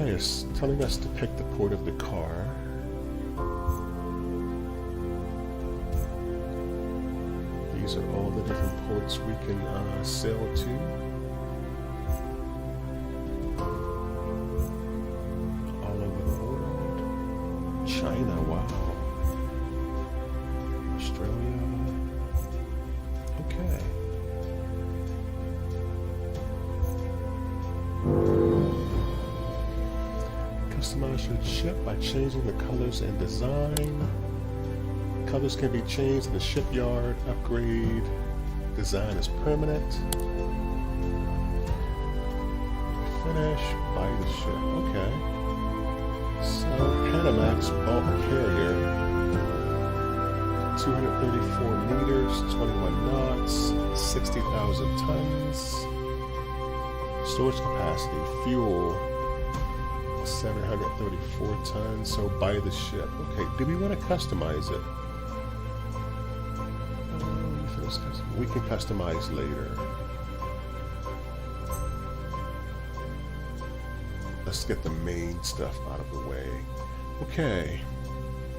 Okay, it's telling us to pick the port of the car. These are all the different ports we can sail to. All over the world. China, wow. Australia. Okay. Customize your ship by changing the colors and design. Colors can be changed in the shipyard. Upgrade. Design is permanent. Finish. Buy the ship. Okay. So Panamax bulk carrier. 234 meters, 21 knots, 60,000 tons. Storage capacity. Fuel. 734 tons, so buy the ship. Okay, do we want to customize it? We can customize later. Let's get the main stuff out of the way. Okay,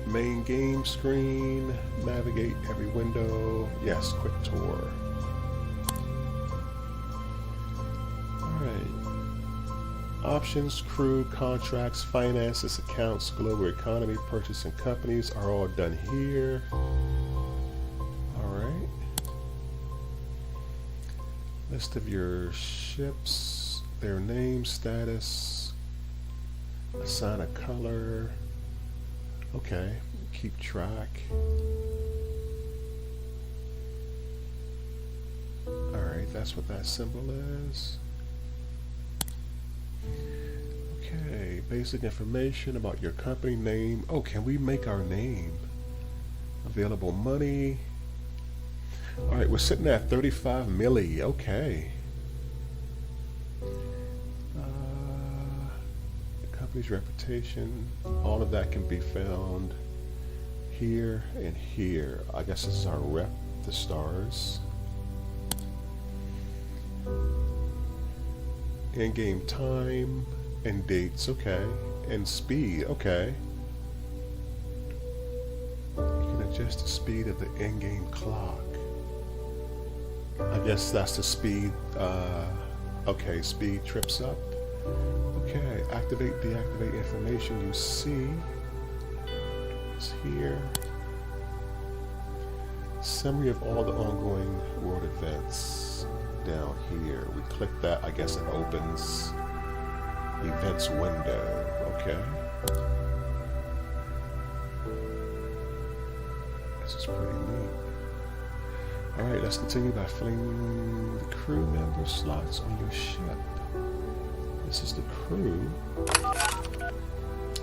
main game screen, navigate every window. Yes, quick tour. Options, crew, contracts, finances, accounts, global economy, purchasing companies are all done here. Alright. List of your ships, their name, status, assign a color. Okay, keep track. Alright, that's what that symbol is. Okay, basic information about your company name. Oh, can we make our name? Available money. Alright, we're sitting at 35 milli. Okay. The company's reputation. All of that can be found here and here. I guess this is our rep, the stars. In-game time and dates, okay, and speed, okay. You can adjust the speed of the in-game clock. I guess that's the speed. Okay, speed trips up. Okay, activate, deactivate information you see. It's here. Summary of all the ongoing world events. Down here, we click that, I guess it opens events window. Okay, this is pretty neat. Alright, let's continue by filling the crew member slots on your ship. This is the crew.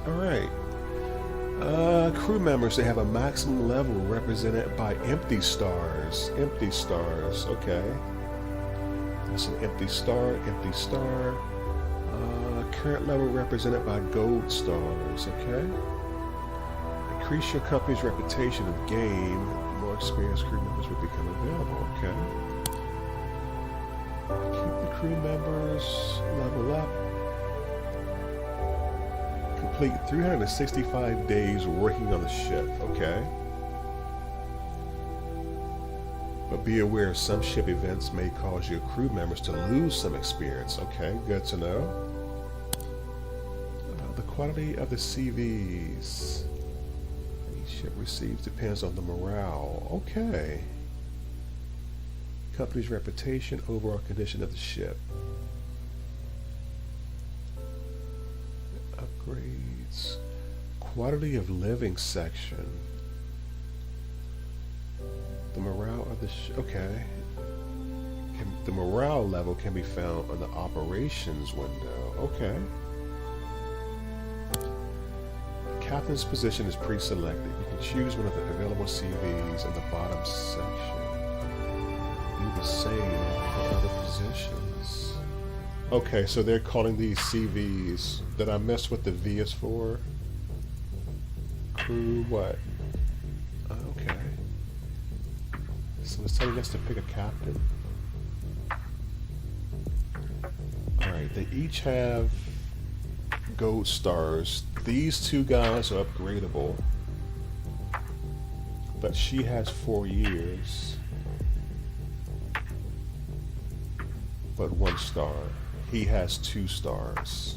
Alright, crew members, they have a maximum level represented by empty stars. Empty stars, okay. That's an empty star, empty star. Current level represented by gold stars, okay? Increase your company's reputation of game. More experienced crew members will become available, okay? Keep the crew members, level up. Complete 365 days working on the ship, okay? But be aware some ship events may cause your crew members to lose some experience. Okay, good to know. The quality of the CVs each ship receives depends on the morale. Okay. Company's reputation, overall condition of the ship. Upgrades. Quality of living section. The morale of the okay. The morale level can be found on the operations window. Okay. The captain's position is pre-selected. You can choose one of the available CVs in the bottom section. Do the same for other positions. Okay, so they're calling these CVs. Did I miss what the V is for? Crew what? Okay. So it's telling us to pick a captain. Alright, they each have gold stars. These two guys are upgradable, but she has 4 years, but 1 star. He has 2 stars.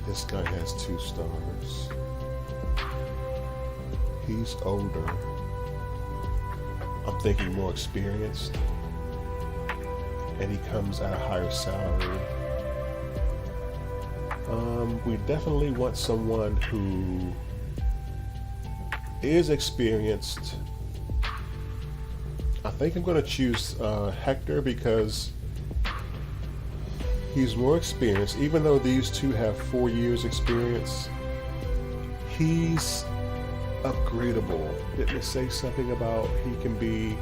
This guy has 2 stars. He's older. I'm thinking more experienced. And he comes at a higher salary. We definitely want someone who is experienced. I think I'm going to choose Hector because he's more experienced. Even though these two have 4 years experience, he's upgradable. Didn't it say something about he can be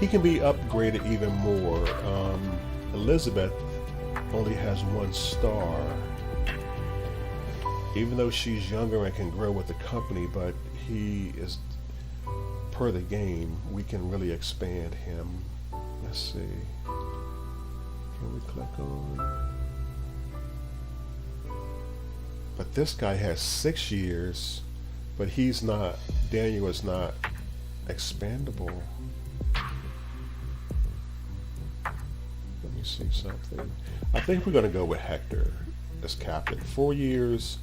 upgraded even more? Elizabeth only has 1 star, even though she's younger and can grow with the company, but he is, per the game, we can really expand him. Let's see. Can we click on? But this guy has 6 years, but he's not, Daniel is not expandable. Let me see something. I think we're going to go with Hector as captain. 4 years.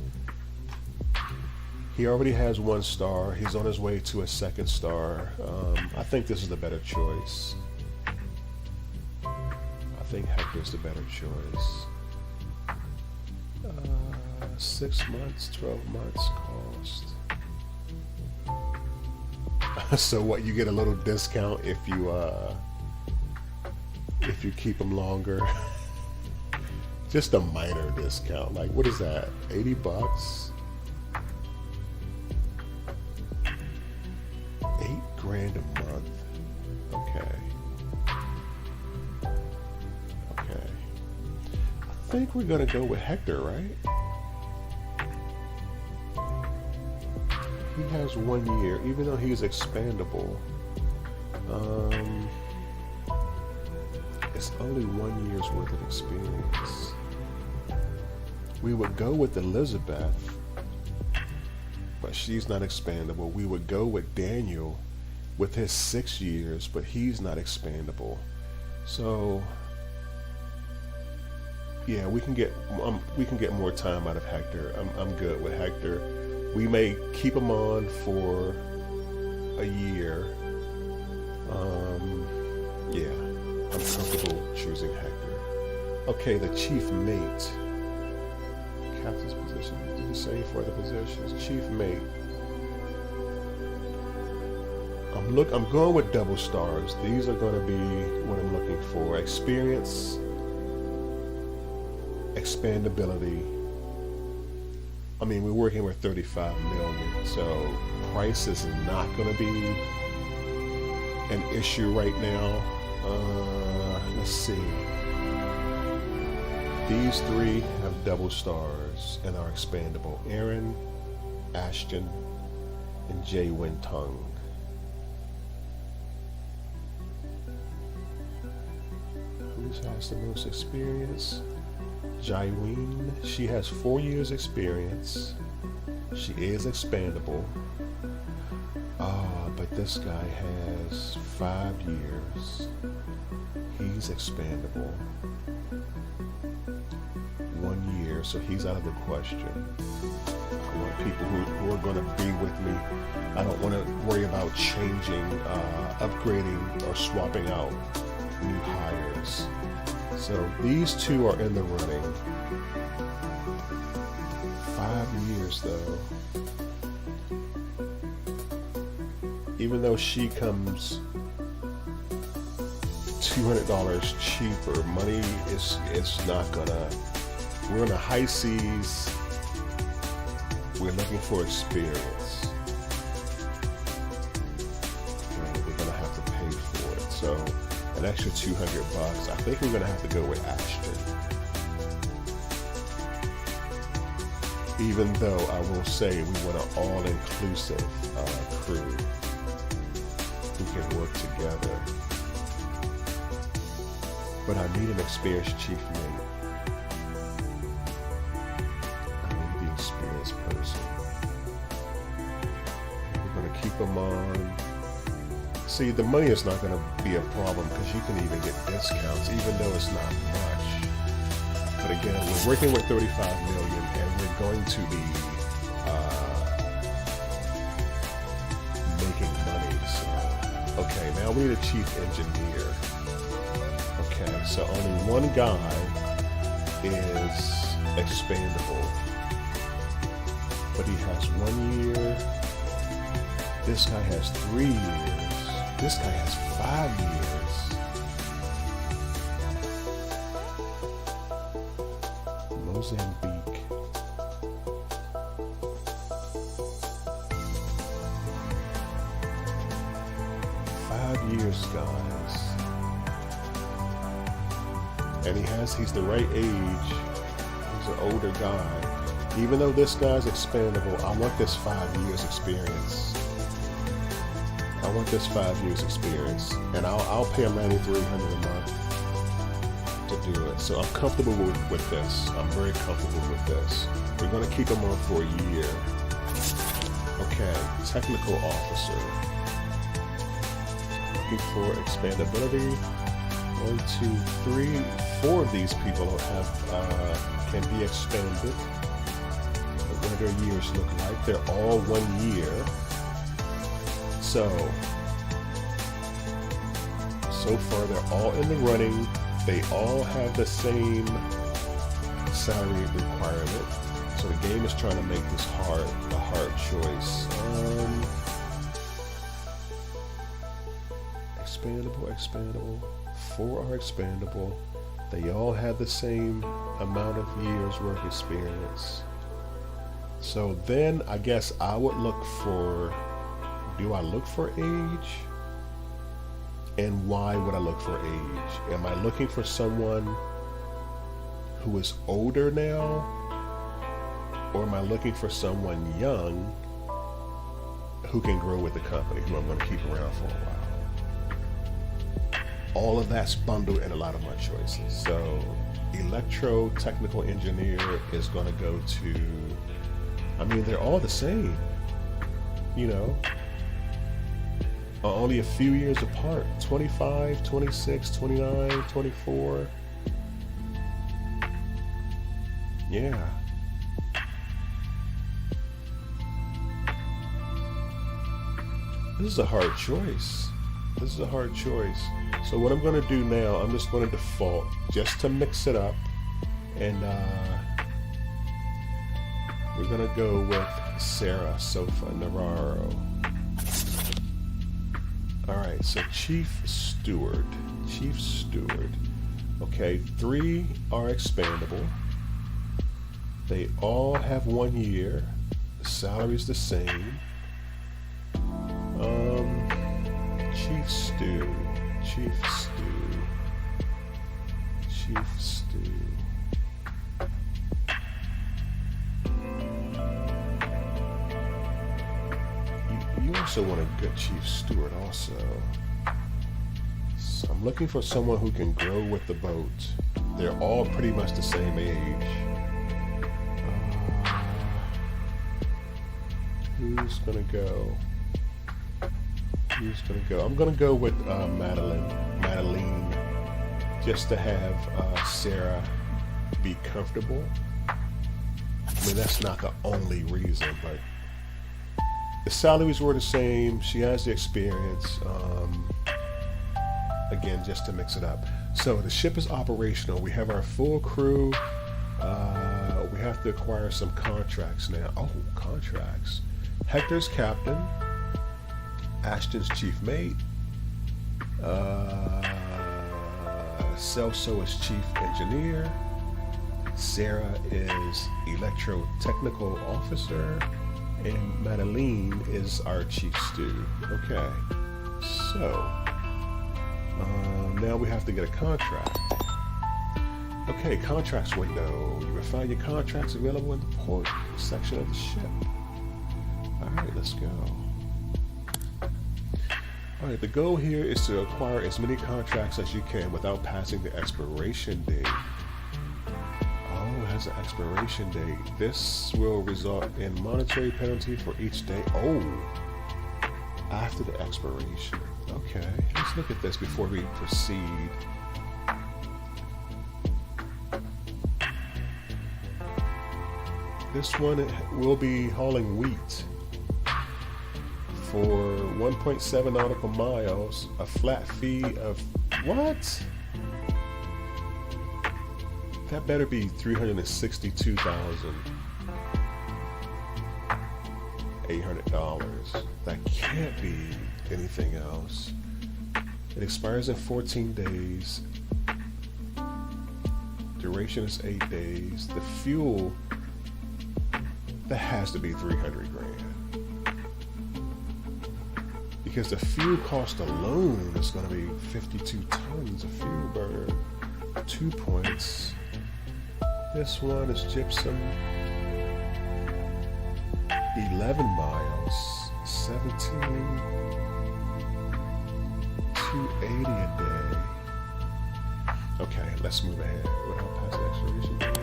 He already has 1 star. He's on his way to a 2nd star. I think this is the better choice. I think Hector's the better choice. 6 months, 12 months cost. So what, you get a little discount if you keep them longer? Just a minor discount. Like, what is that? 80 bucks? 8 grand a month. Okay. Okay. I think we're gonna go with Hector, right? He has 1 year, even though he's expandable. It's only 1 year's worth of experience. We would go with Elizabeth, but she's not expandable. We would go with Daniel with his 6 years, but he's not expandable. So yeah, we can get more time out of Hector. I'm good with Hector. We may keep him on for a year. Yeah, I'm comfortable choosing Hector. Okay, the chief mate. Captain's position. Did he say for the positions? Chief mate. I'm going with double stars. These are going to be what I'm looking for. Experience, expandability. I mean, we're working with 35 million, so price is not going to be an issue right now. Let's see. These 3 have double stars and are expandable. Aaron, Ashton, and Jay Win-Tung. Who has the most experience? Jaiween, she has 4 years experience. She is expandable. But this guy has 5 years. He's expandable. 1 year, so he's out of the question. I want people who are going to be with me. I don't want to worry about changing, upgrading, or swapping out new hires. So these 2 are in the running. 5 years though. Even though she comes $200 cheaper, money is not gonna. We're in the high seas. We're looking for experience. And we're gonna have to pay for it. So an extra $200. I think we're gonna have to go with Ashton. Even though I will say we want an all-inclusive crew who can work together. But I need an experienced chief mate. them on. See, the money is not going to be a problem because you can even get discounts, even though it's not much. But again, we're working with 35 million, and we're going to be making money. So, okay, now we need a chief engineer. Okay, so only one guy is expandable, but he has 1 year. This guy has 3 years. This guy has 5 years. Mozambique. Years, guys. And he's the right age. He's an older guy. Even though this guy's expandable, I want this 5 years experience. I want this 5 years experience. And I'll pay him $9,300 a month to do it. So I'm comfortable with this. I'm very comfortable with this. We're going to keep him on for a year. Okay, technical officer. For expandability. 1, 2, 3, 4 of these people can be expanded. What do their years look like? They're all 1 year. So far they're all in the running. They all have the same salary requirement. So the game is trying to make this a hard choice. Expandable. 4 are expandable. They all have the same amount of years work experience. So then I guess I would look for, do I look for age? And why would I look for age? Am I looking for someone who is older now? Or am I looking for someone young who can grow with the company, who I'm going to keep around for a while? All of that's bundled in a lot of my choices. So electro-technical engineer is going to go to, I mean, they're all the same, you know, only a few years apart. 25, 26, 29, 24. Yeah. This is a hard choice. So what I'm going to do now, I'm just going to default just to mix it up, and we're going to go with Sarah Sofa Navarro. All right, so Chief Steward. Okay, 3 are expandable. They all have 1 year. The salary's the same. Chief Stew. You also want a good chief steward also. So I'm looking for someone who can grow with the boat. They're all pretty much the same age. Who's gonna go? I'm gonna go with Madeline, just to have Sarah be comfortable. I mean, that's not the only reason, but the salaries were the same. She has the experience. Again, just to mix it up. So the ship is operational. We have our full crew. We have to acquire some contracts now. Oh, contracts. Hector's captain. Ashton's chief mate. Celso is chief engineer. Sarah is electro-technical officer. And Madeline is our chief stew. Okay. So, now we have to get a contract. Okay, contracts window. You will find your contracts available in the port section of the ship. Alright, let's go. Alright, the goal here is to acquire as many contracts as you can without passing the expiration date. Oh, it has an expiration date. This will result in monetary penalty for each day. Oh, after the expiration. Okay, let's look at this before we proceed. This one will be hauling wheat for 1.7 nautical miles, a flat fee of what? That better be $362,800. That can't be anything else. It expires in 14 days. Duration is 8 days. The fuel, that has to be 300 grand. Because the fuel cost alone is going to be 52 tons of fuel burn. 2 points. This one is gypsum. 11 miles. 17. 280 a day. Okay, let's move ahead without passing expiration date.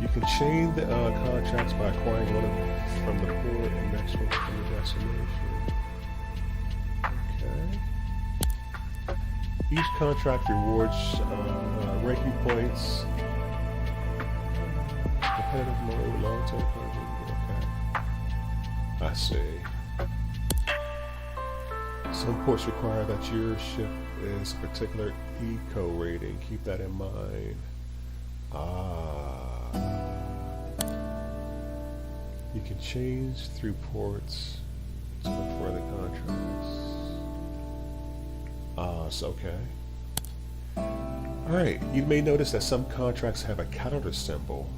You can chain the contracts by acquiring one from the port and next one from the destination. Okay. Each contract rewards ranking points. Competitive mode, long-term contract. Okay. I see. Some ports require that your ship is a particular eco rating. Keep that in mind. You can change through ports to look for other contracts. So okay. Alright, you may notice that some contracts have a calendar symbol.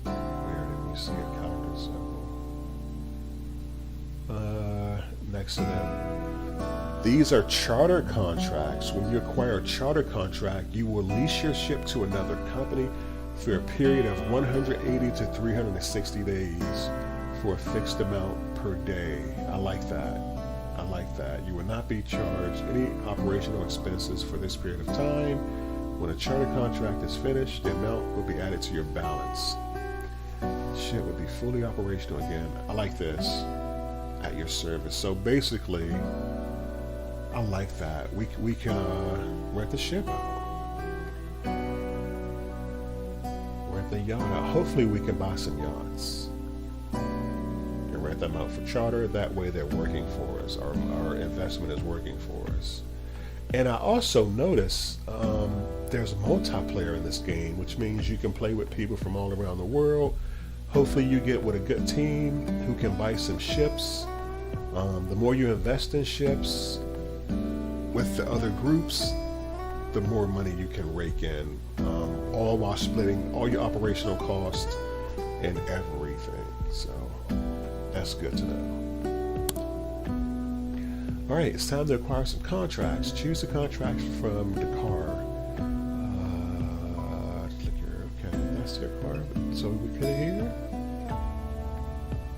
Where did we see a calendar symbol? Next to them. These are charter contracts. When you acquire a charter contract, you will lease your ship to another company for a period of 180 to 360 days for a fixed amount per day. I like that. I like that. You will not be charged any operational expenses for this period of time. When a charter contract is finished, the amount will be added to your balance. Ship will be fully operational again. I like this. At your service. So basically, I like that. We can rent the ship out. Rent the yacht out. Hopefully we can buy some yachts. And rent them out for charter. That way they're working for us. Our investment is working for us. And I also notice there's multiplayer in this game, which means you can play with people from all around the world. Hopefully you get with a good team who can buy some ships. The more you invest in ships with the other groups, the more money you can rake in, all while splitting all your operational costs and everything. So that's good to know. All right, it's time to acquire some contracts. Choose the contracts from the car. Click here. Okay, that's your car. So we put it here.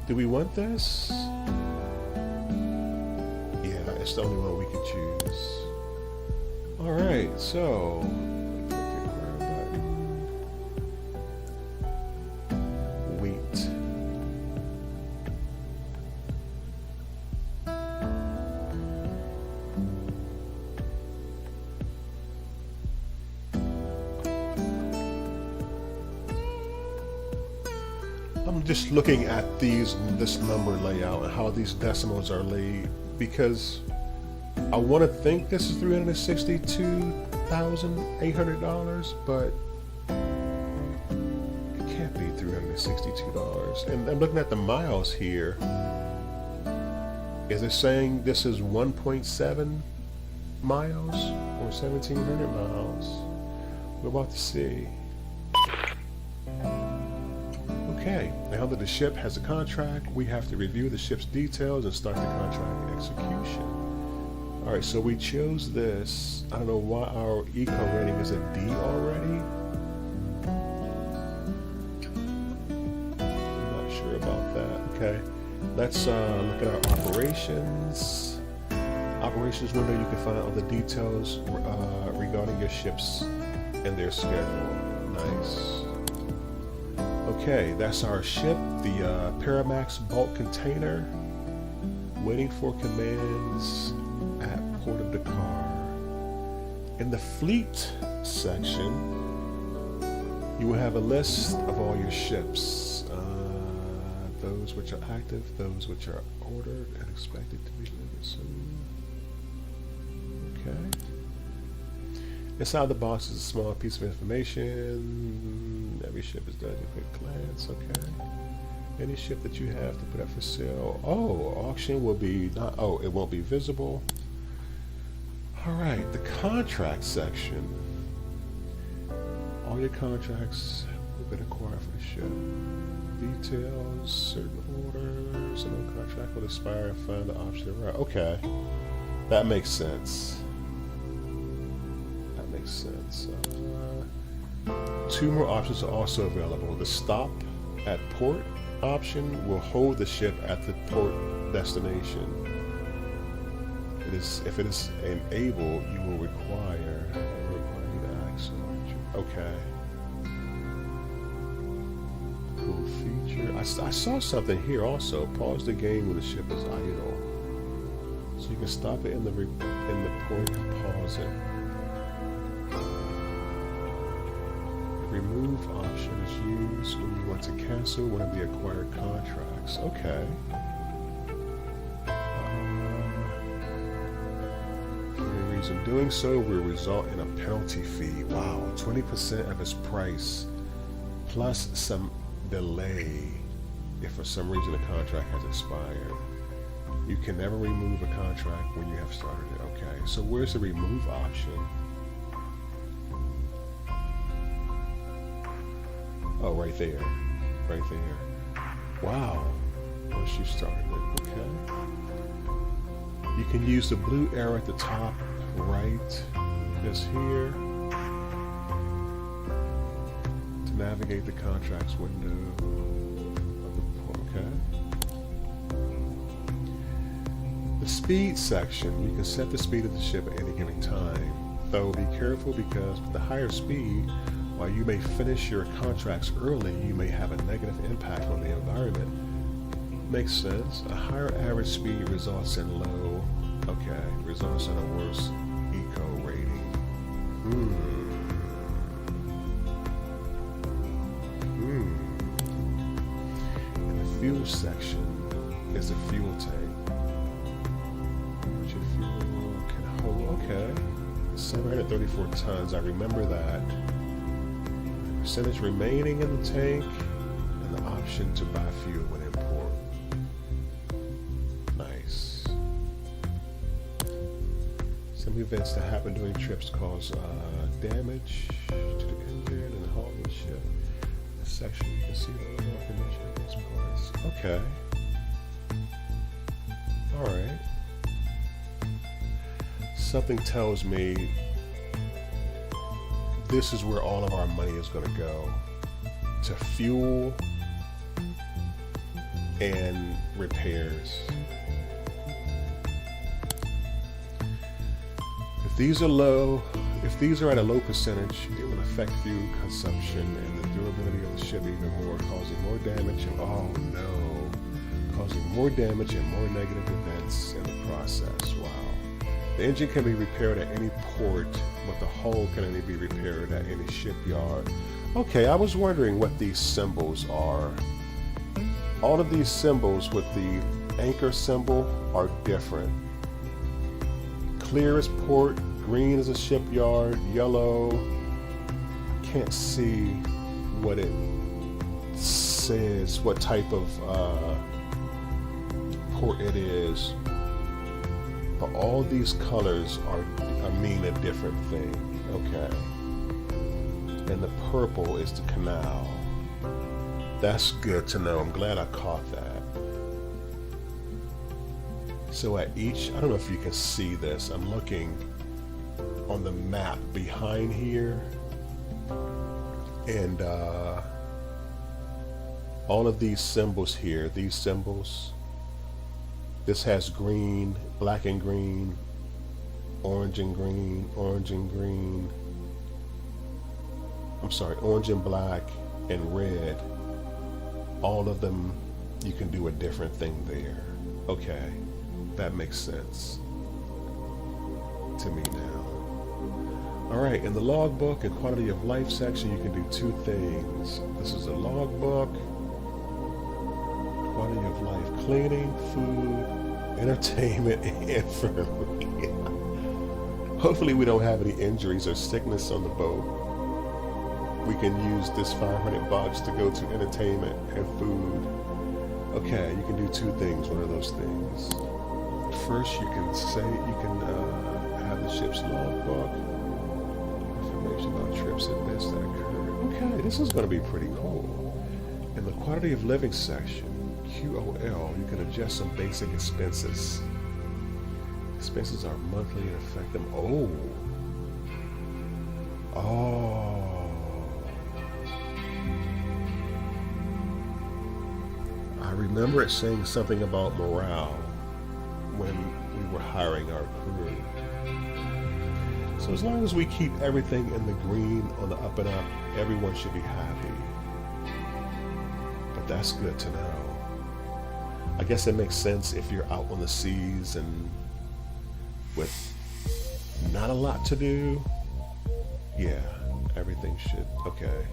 Do we want this? Yeah, it's the only one we can choose. All right, so wheat. I'm just looking at this number layout and how these decimals are laid, because I want to think this is $362,800, but it can't be $362. And I'm looking at the miles here. Is it saying this is 1.7 miles or 1,700 miles? We're about to see. Okay, now that the ship has a contract, we have to review the ship's details and start the contract execution. All right, so we chose this. I don't know why our eco rating is a D already. I'm not sure about that. Okay, let's look at our operations. Operations window, you can find all the details regarding your ships and their schedule. Nice. Okay, that's our ship, the Paramax bulk container. Waiting for commands at Port of Dakar. In the fleet section, you will have a list of all your ships. Those which are active, those which are ordered and expected to be delivered soon. Okay. Inside the box is a small piece of information. Every ship is done at a quick glance. Okay. Any ship that you have to put up for sale. Oh, auction will be not. Oh, it won't be visible. All right. The contract section. All your contracts have been acquired for the ship. Details, certain orders, and no contract will expire and find the option to route. Okay, that makes sense. That makes sense. 2 more options are also available. The stop at port option will hold the ship at the port destination. If it is enabled, you will require you to act. Okay. Cool feature. I saw something here also. Pause the game when the ship is idle. So you can stop it in the port and pause it. The remove option is used when you want to cancel one of the acquired contracts. Okay. For any reason doing so will result in a penalty fee. Wow, 20% of its price plus some delay if for some reason a contract has expired. You can never remove a contract when you have started it. Okay, so where's the remove option? Oh, right there. Right there. Wow. Once you started it, okay. You can use the blue arrow at the top right, just here, navigate the contracts window of the port. Okay. The speed section, you can set the speed of the ship at any given time. Though be careful because with the higher speed, while you may finish your contracts early, you may have a negative impact on the environment. Makes sense. A higher average speed results in low, results in a worse eco rating. Fuel section is the fuel tank. Which your fuel can hold. Okay. 734 tons. I remember that. The percentage remaining in the tank and the option to buy fuel when in port. Nice. Some events that happen during trips cause damage to the engine and the hull of the ship. This section you can see the overall condition of this parts. Okay. Alright. Something tells me this is where all of our money is going to go. To fuel and repairs. If these are low, if these are at a low percentage, it will affect fuel consumption and the durability of the ship even more, causing more damage and causing more damage and more negative events in the process. Wow. The engine can be repaired at any port, but the hull can only be repaired at any shipyard. Okay, I was wondering what these symbols are. All of these symbols with the anchor symbol are different. Clear is port, green is a shipyard, yellow, can't see what it says, what type of port it is. But all these colors mean a different thing, okay? And the purple is the canal. That's good to know. I'm glad I caught that. So at each, I don't know if you can see this. I'm looking on the map behind here. And all of these symbols here, these symbols, this has green, black and green, orange and green, orange and green. I'm sorry, orange and black and red. All of them, you can do a different thing there. Okay. That makes sense to me now. All right, in the logbook and quality of life section, you can do two things. This is a logbook, quality of life, cleaning, food, entertainment, and infirmary. Hopefully we don't have any injuries or sickness on the boat. We can use this $500 to go to entertainment and food. Okay, you can do two things. What are those things? First, you can have the ship's logbook, information about trips and events that occurred. Okay, this is going to be pretty cool. In the quality of living section, QOL, you can adjust some basic expenses. Expenses are monthly and affect them. Oh. I remember it saying something about morale when we were hiring our crew. So as long as we keep everything in the green, on the up and up, everyone should be happy. But that's good to know. I guess it makes sense if you're out on the seas and with not a lot to do. Yeah, everything should, okay.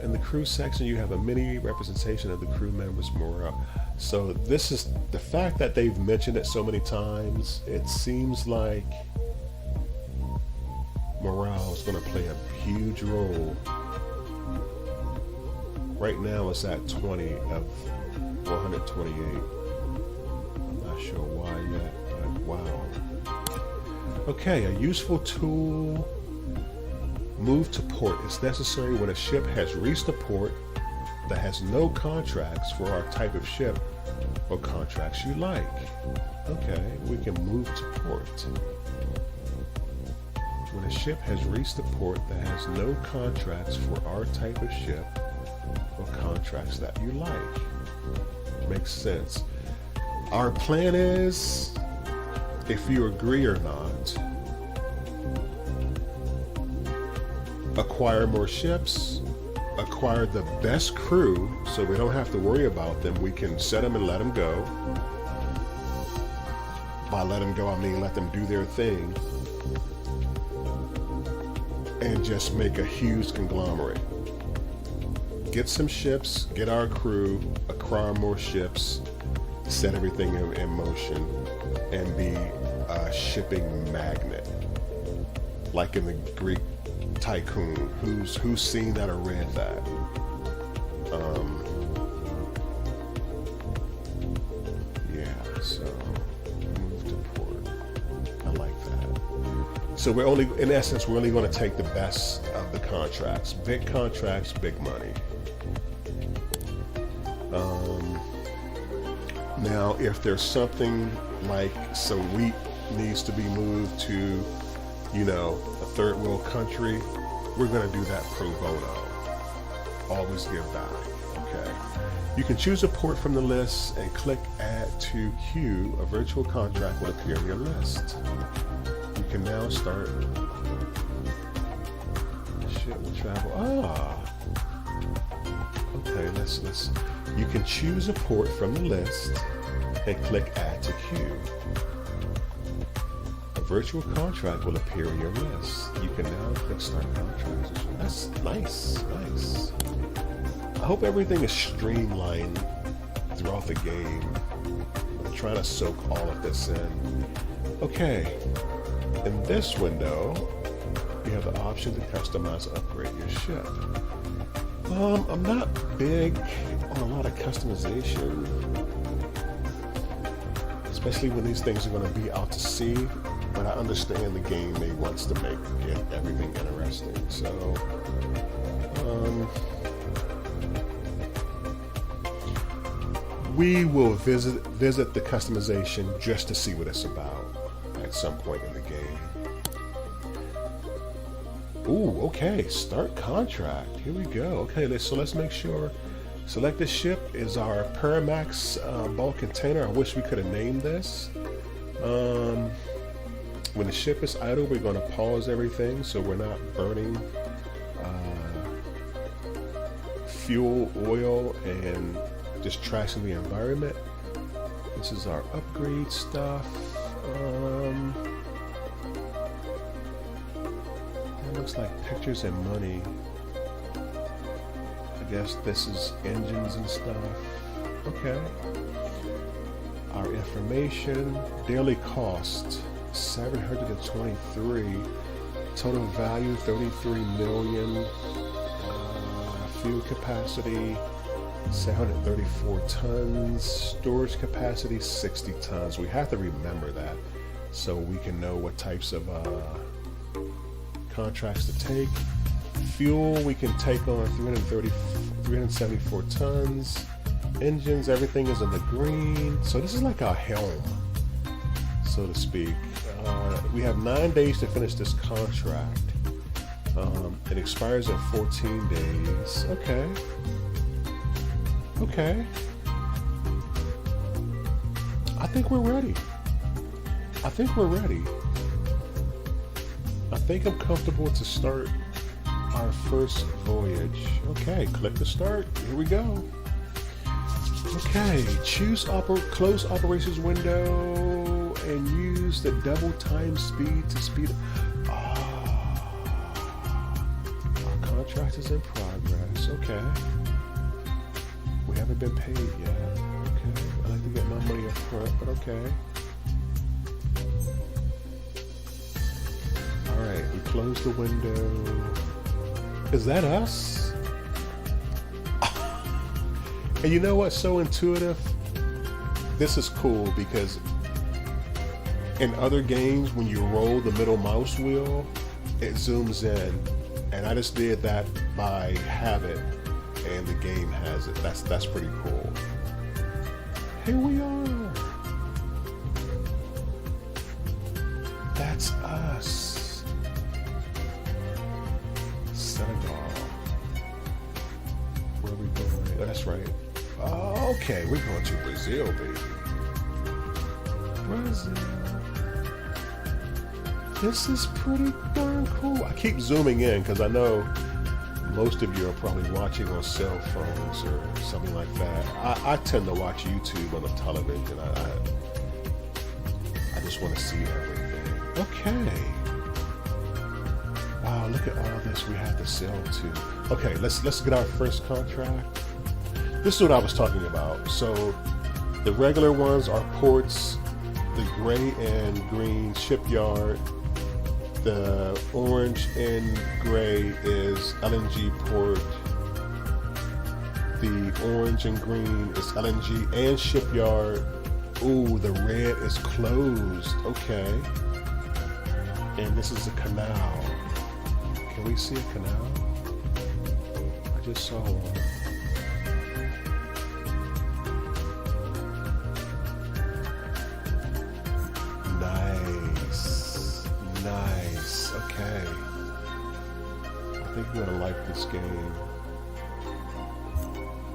In the crew section, you have a mini representation of the crew members' morale. So this is the fact that they've mentioned it so many times. It seems like morale is going to play a huge role. Right now it's at 20 of 128. I'm not sure why yet, but wow. Okay, a useful tool. Move to port is necessary when a ship has reached a port that has no contracts for our type of ship or contracts you like. Okay, we can move to port. When a ship has reached a port that has no contracts for our type of ship or contracts that you like. Makes sense. Our plan is, if you agree or not, acquire more ships, acquire the best crew so we don't have to worry about them. We can set them and let them go. By let them go, I mean let them do their thing and just make a huge conglomerate. Get some ships, get our crew, acquire more ships, set everything in motion, and be a shipping magnet. Like in the Greek Tycoon, who's seen that or read that? Yeah, so move to port. I like that. So we're only, in essence, we're only going to take the best of the contracts. Big contracts, big money. Now, if there's something like some wheat needs to be moved to, you know, a third world country, we're going to do that pro bono. Always give back, okay? You can choose a port from the list and click Add to Queue. A virtual contract will appear in your list. You can now start. Ship will travel. Okay, let's. You can choose a port from the list and click Add to Queue. A virtual contract will appear in your list. You can now click Start Contract. That's nice. I hope everything is streamlined throughout the game. I'm trying to soak all of this in. Okay, in this window, you have the option to customize and upgrade your ship. I'm not big on a lot of customization, especially when these things are going to be out to sea, but I understand the game may wants to make everything interesting. So, we will visit the customization just to see what it's about at some point in the game. Ooh, okay, start contract. Here we go. Okay, let's make sure. Select this ship is our Paramax bulk container. I wish we could have named this. When the ship is idle, we're going to pause everything so we're not burning fuel, oil, and just trashing the environment. This is our upgrade stuff. It looks like pictures and money. I guess this is engines and stuff. Okay. Our information, daily cost, 723. Total value, 33 million. Fuel capacity, 734 tons. Storage capacity, 60 tons. We have to remember that so we can know what types of contracts to take. Fuel, we can take on 374 tons. Engines, everything is in the green. So this is like our helm, so to speak. We have 9 days to finish this contract. It expires in 14 days. Okay. Okay. I think we're ready. I think we're ready. I think I'm comfortable to start our first voyage. Okay, click to start. Here we go. Okay, close operations window and use the double time speed to speed up. Our contract is in progress. Okay. We haven't been paid yet. Okay. I like to get my money up front, but okay. Alright, we close the window. Is that us? And you know what's so intuitive? This is cool because in other games, when you roll the middle mouse wheel, it zooms in. And I just did that by habit, and the game has it. That's pretty cool. Here we are. That's us. Senegal. Where are we going? Oh, that's right. Oh, okay, we're going to Brazil, baby. Brazil. This is pretty darn cool. I keep zooming in because I know most of you are probably watching on cell phones or something like that. I tend to watch YouTube on the television. I just want to see everything. Okay. Wow, look at all this we have to sell to. Okay, let's get our first contract. This is what I was talking about. So the regular ones are ports, the gray and green shipyard, the orange and gray is LNG port, the orange and green is LNG and shipyard. Ooh, the red is closed. Okay. And this is a canal. Can we see a canal? I just saw one. Nice. Okay. I think we're gonna like this game.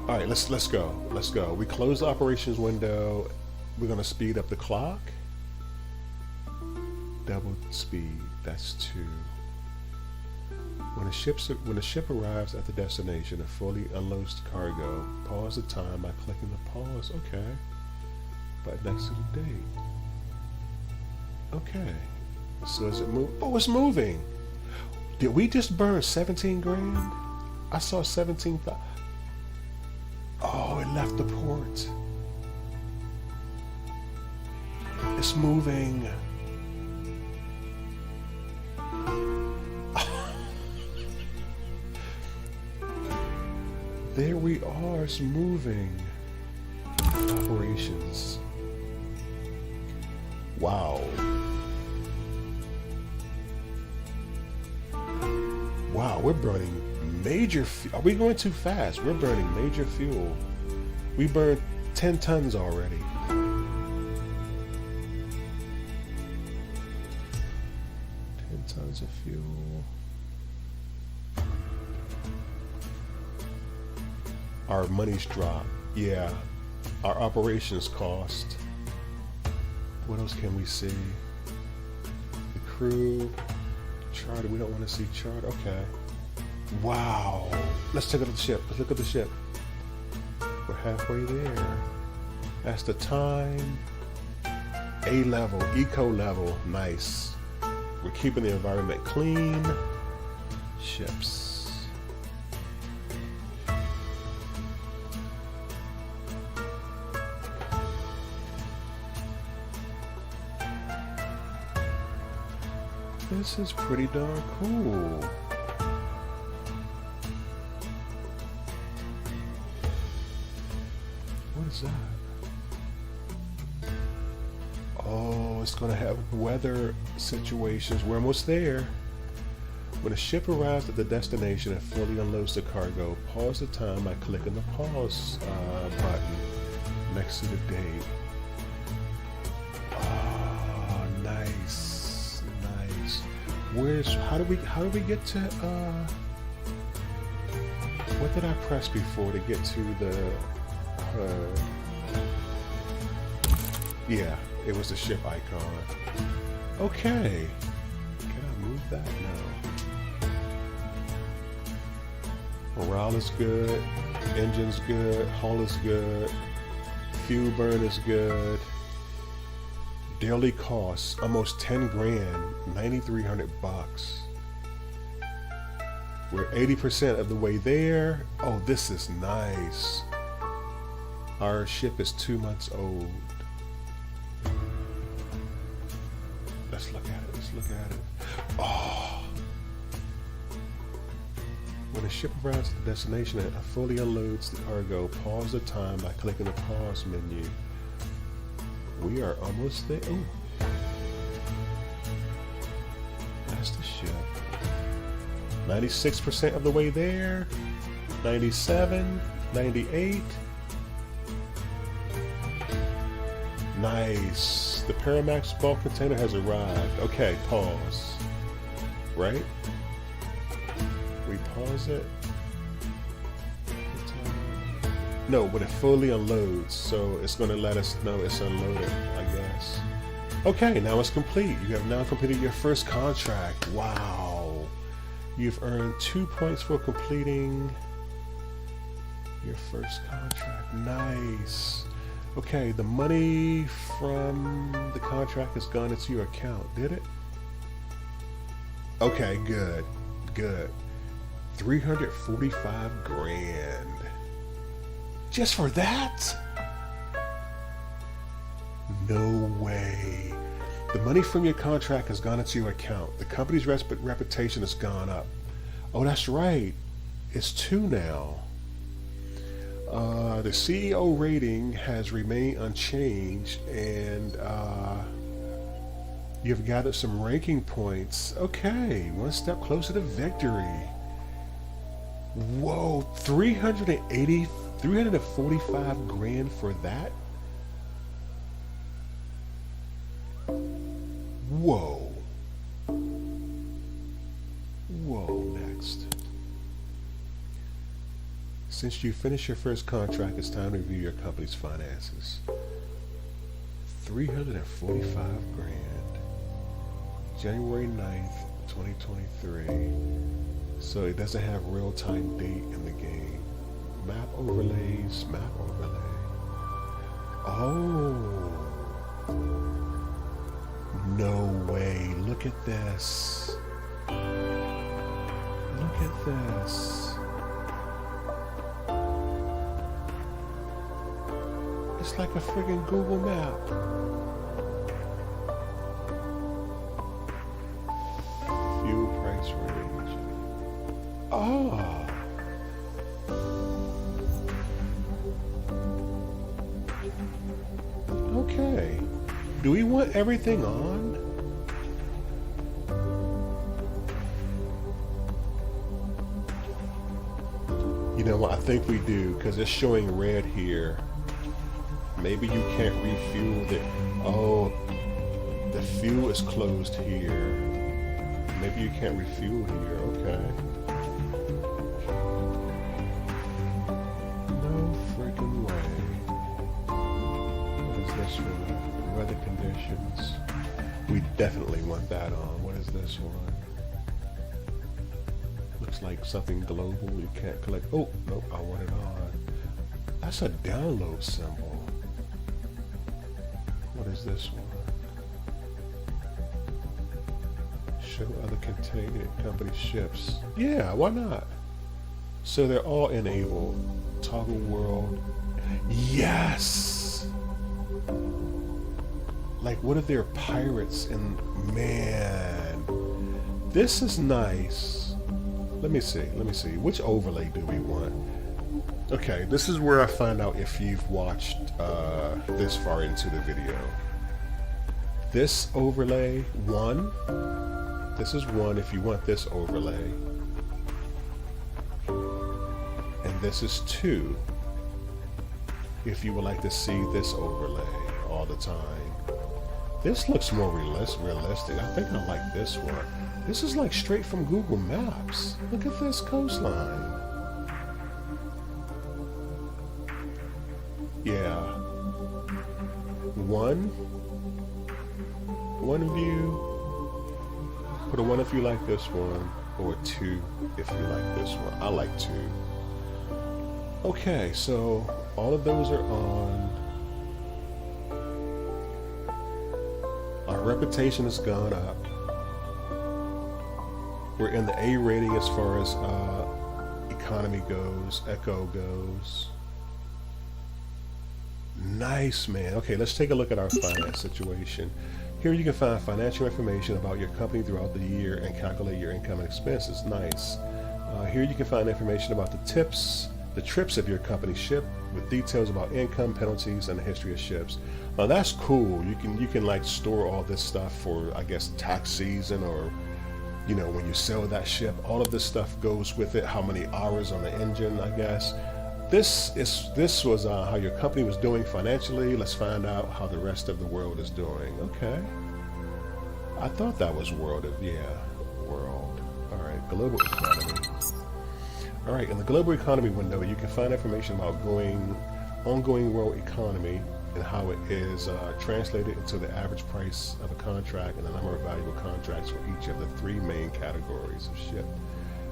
All right, let's go. Let's go. We close the operations window. We're gonna speed up the clock. Double speed. That's 2. When the ship arrives at the destination and fully unloads the cargo, pause the time by clicking the pause. Okay. But next to the date. Okay. So does it move? Oh, it's moving. Did we just burn 17 grand? I saw 17,000. Oh, it left the port. It's moving. There we are, it's moving. Operations. Wow. Wow, we're burning major fuel. Are we going too fast? We're burning major fuel. We burned 10 tons already. 10 tons of fuel. Our money's dropped. Yeah. Our operations cost. What else can we see? The crew. Charter. We don't want to see charter. Okay. Wow. Let's take a look at the ship. Let's look at the ship. We're halfway there. That's the time. A level, eco level, nice. We're keeping the environment clean. Ships. This is pretty darn cool. What is that? Oh, it's going to have weather situations. We're almost there. When a ship arrives at the destination and fully unloads the cargo, pause the time by clicking the pause button next to the date. Oh, nice, nice. How do we get to what did I press before to get to the yeah, it was the ship icon. Okay. Can I move that? No. Morale is good. Engine's good. Hull is good. Fuel burn is good. Daily costs, almost 10 grand, 9,300 bucks. We're 80% of the way there. Oh, this is nice. Our ship is 2 months old. Let's look at it. Let's look at it. Oh. When a ship arrives at the destination and fully unloads the cargo, pause the time by clicking the pause menu. We are almost there. Oh. That's the ship. 96% of the way there. 97, 98. Nice. The Paramax bulk container has arrived. Okay, pause. Right? We pause it. No, when it fully unloads, so it's going to let us know it's unloaded, I guess. Okay, now it's complete. You have now completed your first contract. Wow. You've earned 2 points for completing your first contract. Nice. Okay, the money from the contract has gone into your account, did it? Okay, good, good. 345 grand. Just for that? No way. The money from your contract has gone into your account. The company's reputation has gone up. Oh, that's right. It's 2 now. The CEO rating has remained unchanged, and you've gathered some ranking points. Okay, 1 step closer to victory. Whoa, 345 grand for that? Whoa. Whoa, next. Since you finished your first contract, it's time to review your company's finances. 345 grand. January 9th, 2023. So it doesn't have real-time date in the game. Map overlays, map overlay. Oh. No way. Look at this. Look at this. It's like a friggin' Google map. Fuel price range. Ah. Okay. Do we want everything on? You know what? I think we do, because it's showing red here. Maybe you can't refuel it. Oh, the fuel is closed here. Maybe you can't refuel here. Okay. No freaking way. What is this one? Weather conditions. We definitely want that on. What is this one? Looks like something global. You can't collect. Oh, nope, I want it on. That's a download symbol. Where's this one? Show other container company ships. Yeah, why not? So they're all enabled. Toggle world. Yes! Like, what if they're pirates? And man, this is nice. Let me see. Which overlay do we want? Okay, this is where I find out if you've watched this far into the video. This overlay, 1. This is 1 if you want this overlay. And this is 2 if you would like to see this overlay all the time. This looks more realistic. I think I like this one. This is like straight from Google Maps. Look at this coastline. Yeah. One view. Put a 1 if you like this one, or a 2 if you like this one. I like 2. Okay, so all of those are on. Our reputation has gone up. We're in the A rating as far as economy goes, eco goes. Nice, man. Okay, let's take a look at our finance situation. Here you can find financial information about your company throughout the year and calculate your income and expenses. Nice. Here you can find information about the trips of your company's ship with details about income, penalties, and the history of ships. Now that's cool. You can like store all this stuff for, I guess, tax season, or you know, when you sell that ship. All of this stuff goes with it. How many hours on the engine, I guess. This was how your company was doing financially. Let's find out how the rest of the world is doing. Okay. I thought that was world. All right, global economy. All right, in the global economy window, you can find information about ongoing world economy and how it is translated into the average price of a contract and the number of valuable contracts for each of the 3 main categories of ship.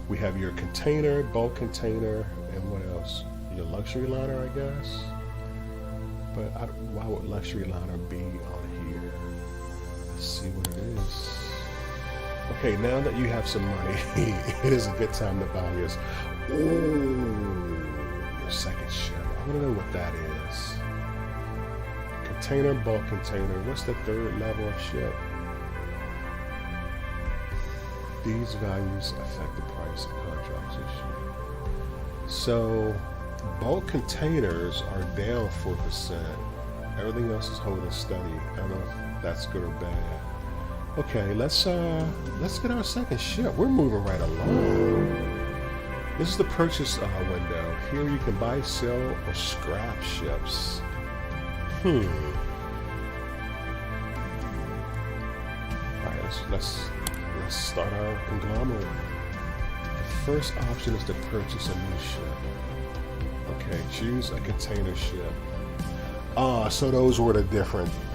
We have your container, bulk container, and what else? Your luxury liner, I guess. But why would luxury liner be on here? Let's see what it is. Okay, now that you have some money, it is a good time to buy this. Ooh, your second ship. I want to know what that is. Container, bulk container. What's the 3rd level of ship? These values affect the price of contracts issued. So, bulk containers are down 4%. Everything else is holding steady. I don't know if that's good or bad. Okay, let's get our second ship. We're moving right along. This is the purchase window. Here you can buy, sell, or scrap ships. All right, let's start our conglomerate. The first option is to purchase a new ship. Okay, choose a container ship. So those were the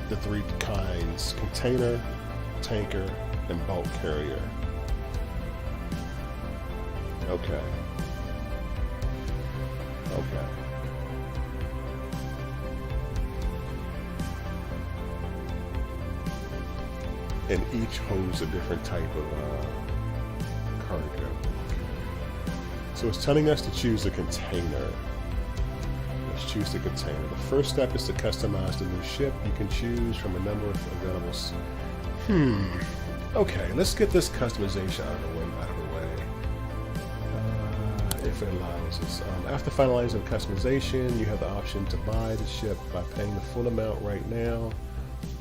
3 kinds: container, tanker, and bulk carrier. Okay. And each holds a different type of cargo. So it's telling us to choose a container. Let's choose the container. The first step is to customize the new ship. You can choose from a number of available. Okay, let's get this customization out of the way. If it allows us. After finalizing customization, you have the option to buy the ship by paying the full amount right now,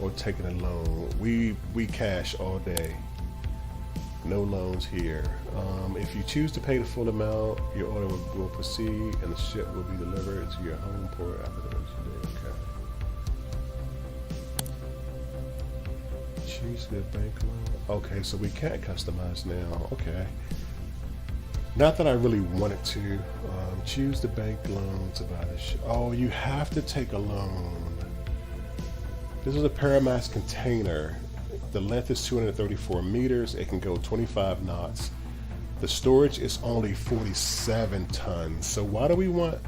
or taking a loan. We cash all day. No loans here. If you choose to pay the full amount, your order will proceed and the ship will be delivered to your home port after the next day. Okay. Choose the bank loan. Okay, so we can't customize now. Okay. Not that I really wanted to. Choose the bank loan to buy the ship. Oh, you have to take a loan. This is a Paramax container. The length is 234 meters. It can go 25 knots. The storage is only 47 tons. So why do we want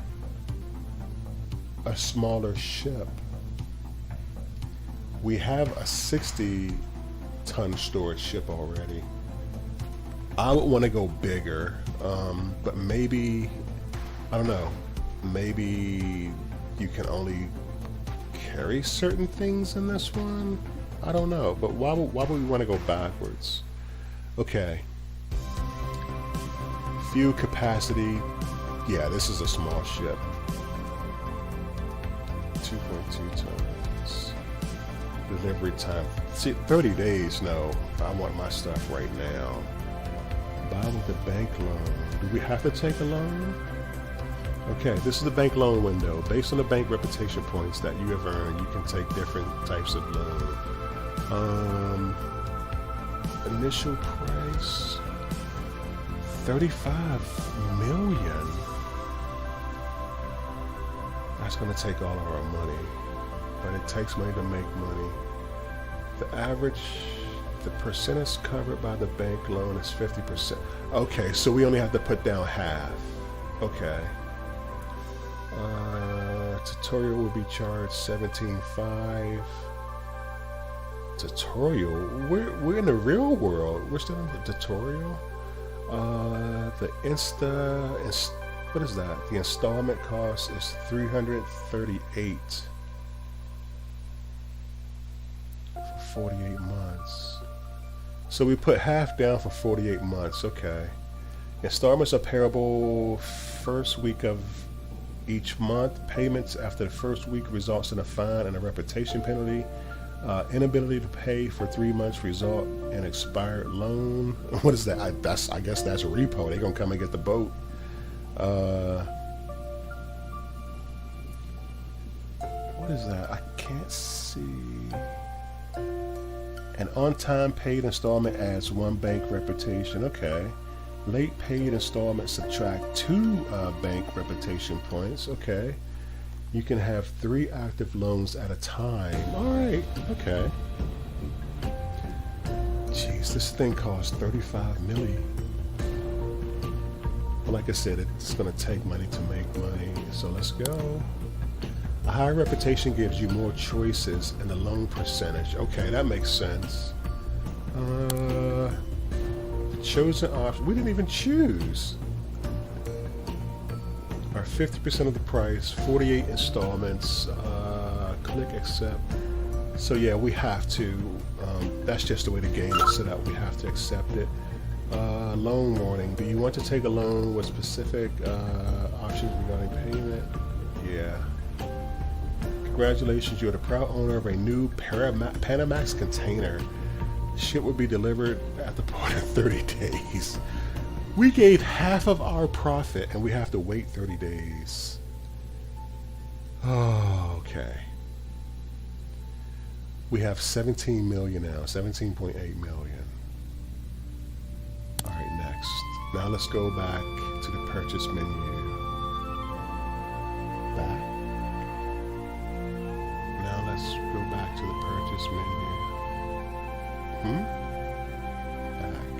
a smaller ship? We have a 60-ton storage ship already. I would want to go bigger, but maybe, I don't know, maybe you can only carry certain things in this one? I don't know, but why would we want to go backwards? Okay. Fuel capacity. Yeah, this is a small ship. 2.2 tons. Delivery time. See, 30 days, no. I want my stuff right now. Buy with a bank loan. Do we have to take a loan? Okay, this is the bank loan window. Based on the bank reputation points that you have earned, you can take different types of loan. Initial price, 35 million. That's gonna take all of our money, but it takes money to make money. The average, the percentage covered by the bank loan is 50%. Okay, so we only have to put down half. Okay. Tutorial will be charged 17.5. Tutorial? We're in the real world. We're still in the tutorial. What is that? The installment cost is 338 for 48 months. So we put half down for 48 months. Okay. Installments are payable first week of each month. Payments after the first week results in a fine and a reputation penalty. Inability to pay for 3 months result in expired loan. What is that? I guess that's a repo. They're gonna come and get the boat. What is that? I can't see. An on-time paid installment adds 1 bank reputation. Okay. Late paid installment subtract 2 bank reputation points. Okay. You can have 3 active loans at a time. Alright, okay. Jeez, this thing costs 35 million. But like I said, it's gonna take money to make money. So let's go. A higher reputation gives you more choices and the loan percentage. Okay, that makes sense. Chosen option. We didn't even choose. Are 50% of the price, 48 installments, click accept. So yeah, we have to, that's just the way the game is set up, we have to accept it. Loan warning, do you want to take a loan with specific options regarding payment? Yeah. Congratulations, you're the proud owner of a new Panamax container. Ship will be delivered at the port in 30 days. We gave half of our profit and we have to wait 30 days. Oh, okay. We have 17 million now, 17.8 million. All right, next. Now let's go back to the purchase menu. Back. Now let's go back to the purchase menu. Back.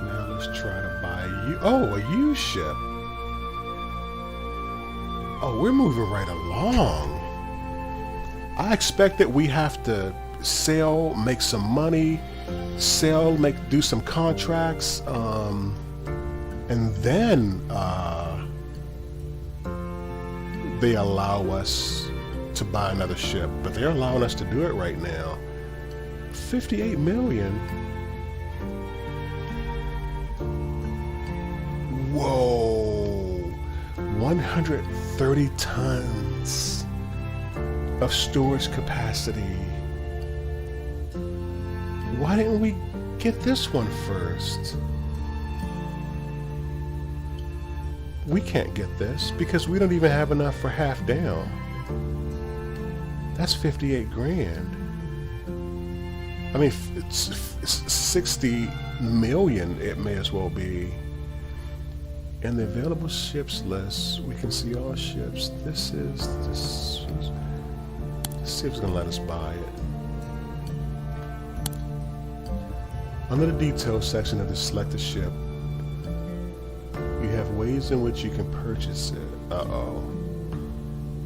Now let's try to buy you. Oh, a used ship. Oh, we're moving right along. I expect that we have to sell, make some money, do some contracts, and then they allow us to buy another ship. But they're allowing us to do it right now. 58 million. Whoa, 130 tons of storage capacity. Why didn't we get this one first? We can't get this because we don't even have enough for half down. That's 58 grand. I mean, it's 60 million it may as well be. In the available ships list, we can see all ships. This ship's gonna let us buy it. Under the details section of the selected ship, you have ways in which you can purchase it. Uh-oh.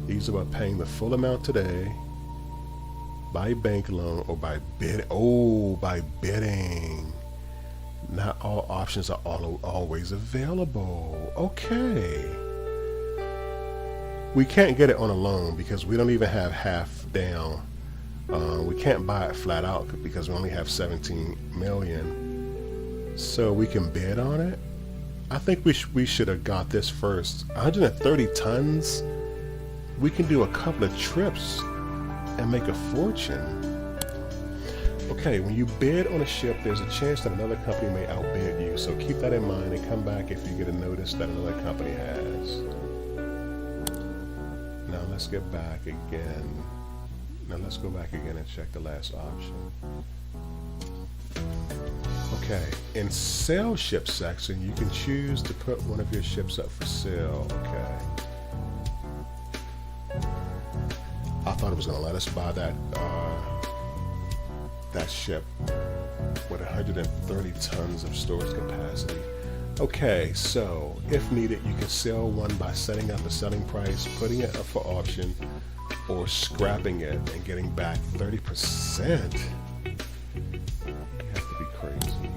These are about paying the full amount today, By bank loan or by bid. Oh, by bidding. Not all options are always available. Okay. We can't get it on a loan because we don't even have half down. We can't buy it flat out because we only have 17 million. So we can bid on it. I think we should have got this first. 130 tons. We can do a couple of trips and make a fortune. Okay, when you bid on a ship, there's a chance that another company may outbid you. So keep that in mind and come back if you get a notice that another company has. Now let's get back again. Now let's go back again and check the last option. Okay, in sale ship section, you can choose to put one of your ships up for sale. Okay. I thought it was going to let us buy that ship with 130 tons of storage capacity. Okay, so if needed, you can sell one by setting up a selling price, putting it up for auction, or scrapping it and getting back 30%. You have to be crazy.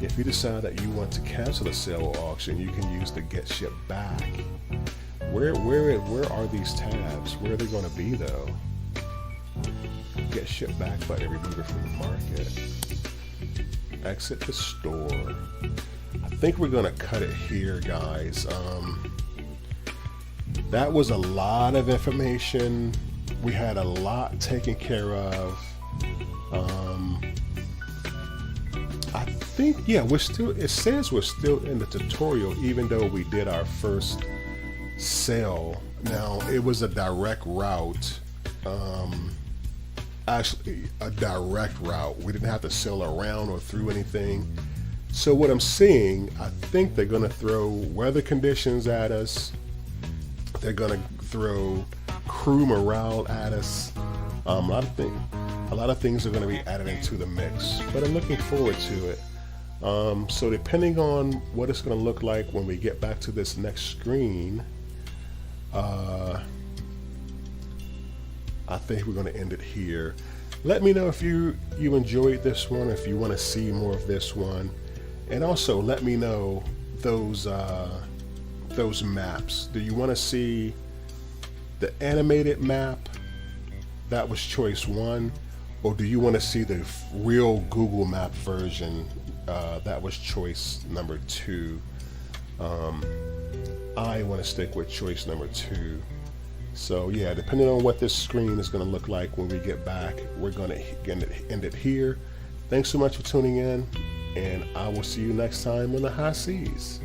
If you decide that you want to cancel a sale or auction, you can use the get ship back. Where are these tabs? Where are they going to be though? Get ship back button, remove it from the market. Exit the store. I think we're going to cut it here, guys. That was a lot of information. We had a lot taken care of. I think, yeah, it says we're still in the tutorial, even though we did our first sale. Now, it was a direct route. Actually, a direct route. We didn't have to sail around or through anything. So what I'm seeing, I think they're going to throw weather conditions at us. They're going to throw crew morale at us. A lot of things are going to be added into the mix, but I'm looking forward to it. So depending on what it's going to look like when we get back to this next screen, I think we're going to end it here. Let me know if you enjoyed this one, if you want to see more of this one, and also let me know those maps. Do you want to see the animated map? That was choice 1, or do you want to see the real Google Map version? That was choice number 2. I want to stick with choice number 2. So yeah, depending on what this screen is going to look like when we get back, we're going to end it here. Thanks so much for tuning in, and I will see you next time on the high seas.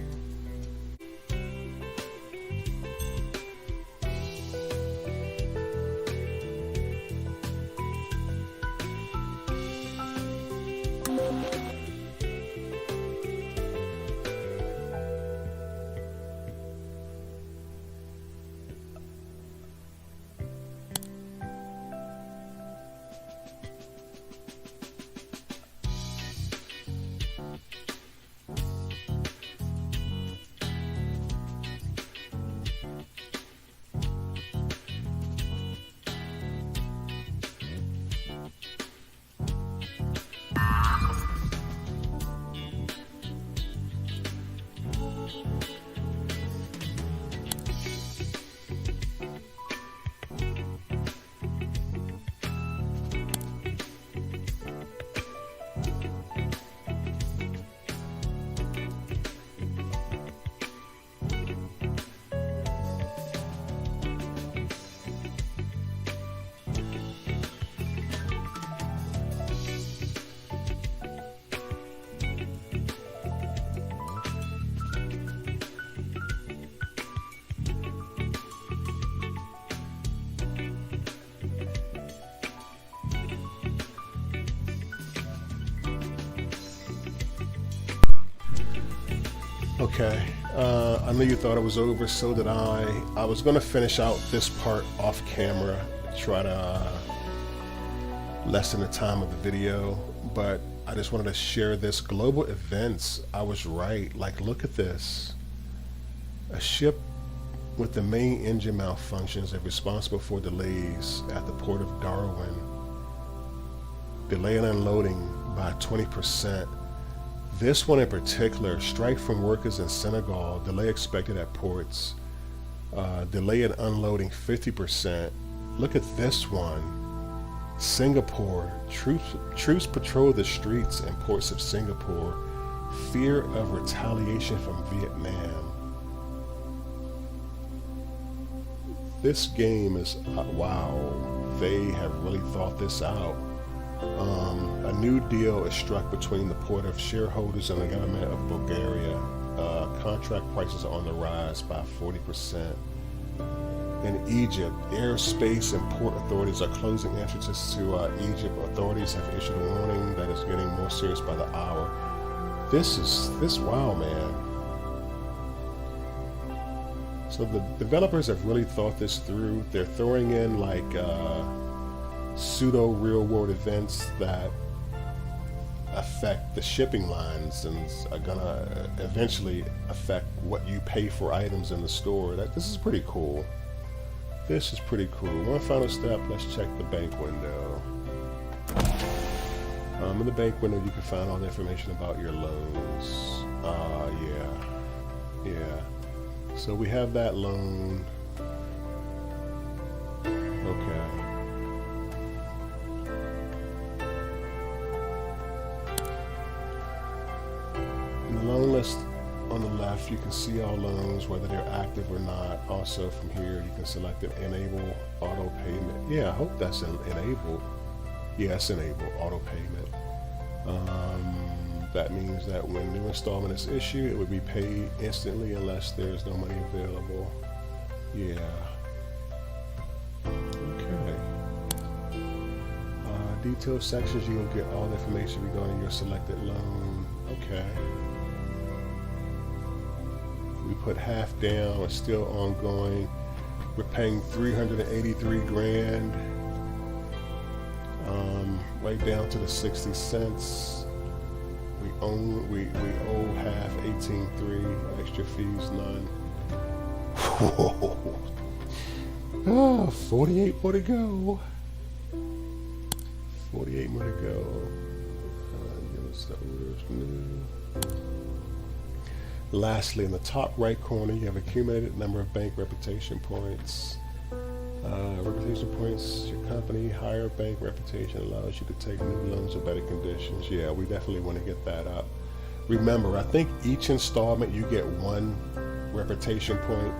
Okay, I know you thought it was over, so did I. I was going to finish out this part off camera, try to lessen the time of the video, but I just wanted to share this. Global events, I was right. Like, look at this. A ship with the main engine malfunctions and responsible for delays at the port of Darwin. delay in unloading by 20%. This one in particular, strike from workers in Senegal, delay expected at ports, delay in unloading 50%. Look at this one, Singapore, troops patrol the streets and ports of Singapore, fear of retaliation from Vietnam. This game is, wow, they have really thought this out. A new deal is struck between the port of shareholders and the government of Bulgaria. Contract prices are on the rise by 40%. In Egypt, airspace and port authorities are closing entrances to Egypt. Authorities have issued a warning that is getting more serious by the hour. Wow, man. So the developers have really thought this through. They're throwing in like pseudo real world events that affect the shipping lines and are gonna eventually affect what you pay for items in the store. This is pretty cool. This is pretty cool. One final step, let's check the bank window. In the bank window you can find all the information about your loans. Yeah. So we have that loan. Okay. In the loan list on the left, you can see all loans, whether they're active or not. Also from here, you can select an enable auto payment. Yeah, I hope that's enabled. Yes, enable auto payment. That means that when new installment is issued, it would be paid instantly unless there's no money available. Yeah. Okay. Detailed sections, you'll get all the information regarding your selected loan. Okay. We put half down, it's still ongoing. We're paying 383 grand. Right down to the 60 cents. We owe half, 18.3, extra fees, none. Whoa. 48 more to go. 48 more to go. Lastly, in the top right corner, you have accumulated number of bank reputation points. Reputation points, your company, higher bank reputation allows you to take new loans at better conditions. Yeah, we definitely want to get that up. Remember, I think each installment you get 1 reputation point.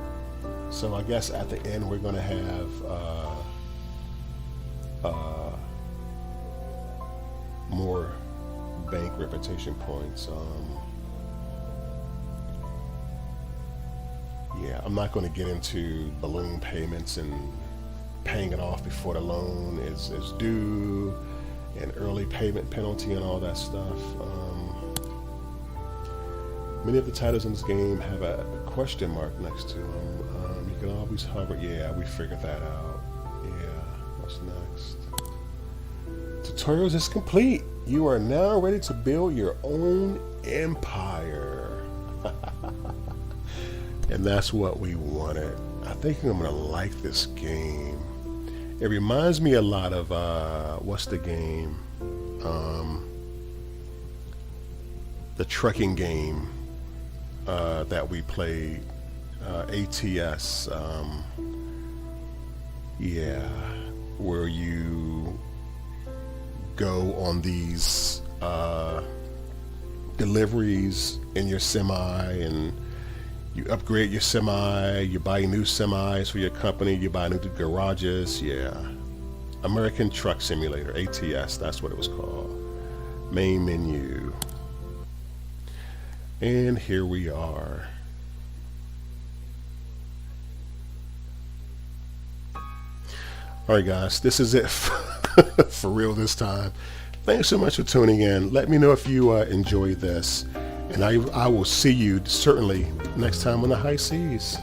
So I guess at the end we're going to have more bank reputation points. Yeah, I'm not going to get into balloon payments and paying it off before the loan is due, and early payment penalty and all that stuff. Many of the titles in this game have a question mark next to them. You can always hover. Yeah, we figured that out. Yeah, what's next? Tutorials is complete. You are now ready to build your own empire. And that's what we wanted. I think I'm gonna like this game. It reminds me a lot of what's the game? The trucking game that we played, ATS. Yeah, where you go on these deliveries in your semi, and you upgrade your semi, you buy new semis for your company, you buy new garages. Yeah, American Truck Simulator, ATS, that's what it was called. Main menu. And here we are. Alright guys, this is it for real this time. Thanks so much for tuning in. Let me know if you enjoyed this. And I will see you certainly next time on the high seas.